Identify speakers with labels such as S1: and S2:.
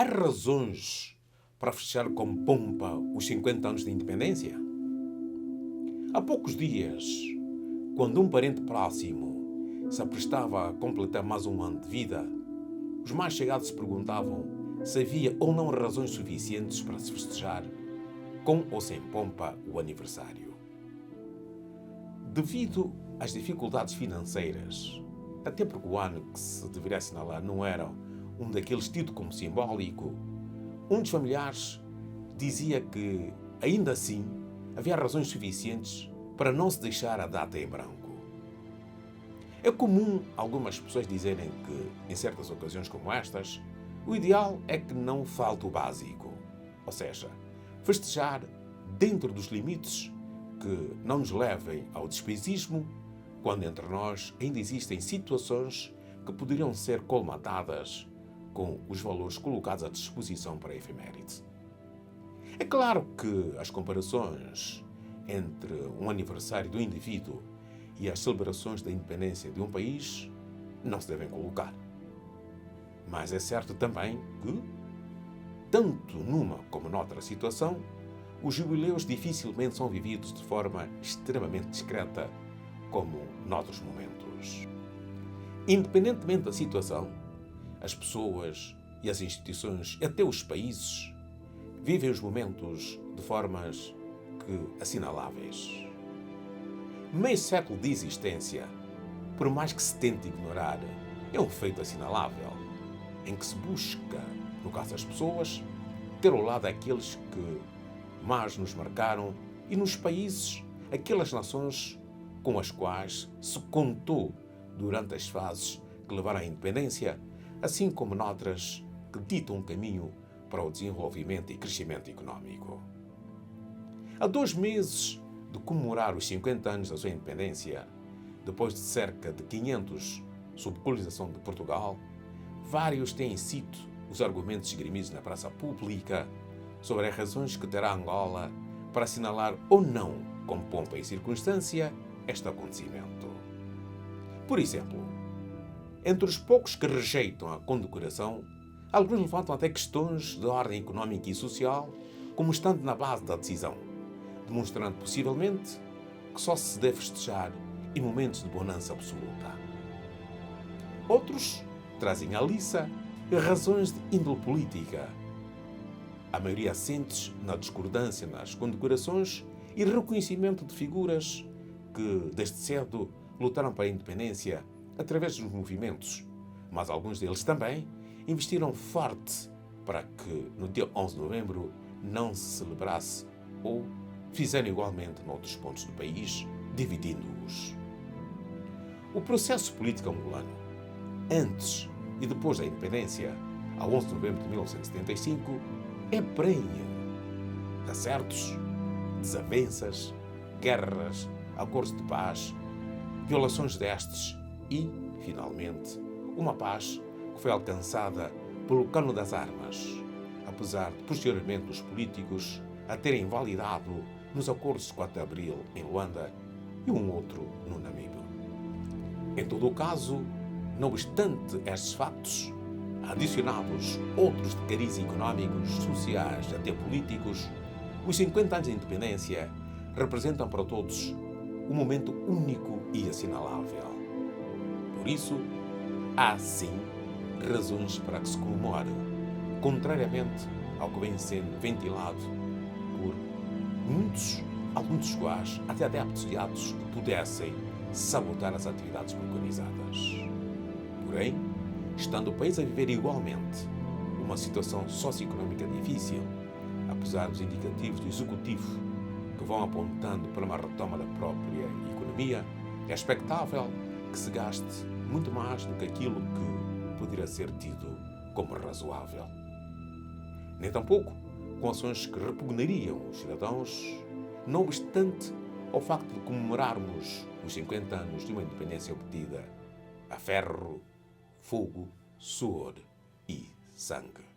S1: Há razões para festejar com pompa os 50 anos de independência? Há poucos dias, quando um parente próximo se aprestava a completar mais um ano de vida, os mais chegados se perguntavam se havia ou não razões suficientes para se festejar, com ou sem pompa, o aniversário. Devido às dificuldades financeiras, até porque o ano que se deveria assinalar não era um daqueles tido como simbólico, um dos familiares dizia que, ainda assim, havia razões suficientes para não se deixar a data em branco. É comum algumas pessoas dizerem que, em certas ocasiões como estas, o ideal é que não falte o básico, ou seja, festejar dentro dos limites que não nos levem ao despesismo, quando entre nós ainda existem situações que poderiam ser colmatadas com os valores colocados à disposição para a efeméride. É claro que as comparações entre um aniversário do indivíduo e as celebrações da independência de um país não se devem colocar. Mas é certo também que, tanto numa como noutra situação, os jubileus dificilmente são vividos de forma extremamente discreta, como noutros momentos. Independentemente da situação, as pessoas e as instituições, até os países, vivem os momentos de formas que assinaláveis. Meio século de existência, por mais que se tente ignorar, é um feito assinalável, em que se busca, no caso das pessoas, ter ao lado aqueles que mais nos marcaram e nos países, aquelas nações com as quais se contou durante as fases que levaram à independência, assim como noutras que ditam um caminho para o desenvolvimento e crescimento económico. Há 2 meses de comemorar os 50 anos da sua independência, depois de cerca de 500 sob colonização de Portugal, vários têm sido os argumentos esgrimidos na praça pública sobre as razões que terá Angola para assinalar ou não, com pompa e circunstância, este acontecimento. Por exemplo, entre os poucos que rejeitam a condecoração, alguns levantam até questões de ordem económica e social como estando na base da decisão, demonstrando possivelmente que só se deve festejar em momentos de bonança absoluta. Outros trazem à liça razões de índole política, a maioria assentes na discordância nas condecorações e reconhecimento de figuras que, desde cedo, lutaram para a independência através dos movimentos, mas alguns deles também investiram forte para que, no dia 11 de novembro, não se celebrasse ou fizeram igualmente noutros pontos do país, dividindo-os. O processo político angolano, antes e depois da independência, a 11 de novembro de 1975, é prenhe de acertos, desavenças, guerras, acordos de paz, violações destes e, finalmente, uma paz que foi alcançada pelo cano das armas, apesar de, posteriormente, os políticos a terem validado nos acordos de 4 de abril em Luanda e um outro no Namíbia. Em todo o caso, não obstante estes factos, adicionados outros de cariz económicos, sociais e até políticos, os 50 anos de independência representam para todos um momento único e assinalável. Por isso, há sim razões para que se comemore, contrariamente ao que vem sendo ventilado por muitos, alguns dos quais até adeptos de atos que pudessem sabotar as atividades preconizadas. Porém, estando o país a viver igualmente uma situação socioeconómica difícil, apesar dos indicativos do Executivo que vão apontando para uma retoma da própria economia, é expectável que se gaste muito mais do que aquilo que poderia ser tido como razoável. Nem tampouco com ações que repugnariam os cidadãos, não obstante ao facto de comemorarmos os 50 anos de uma independência obtida a ferro, fogo, suor e sangue.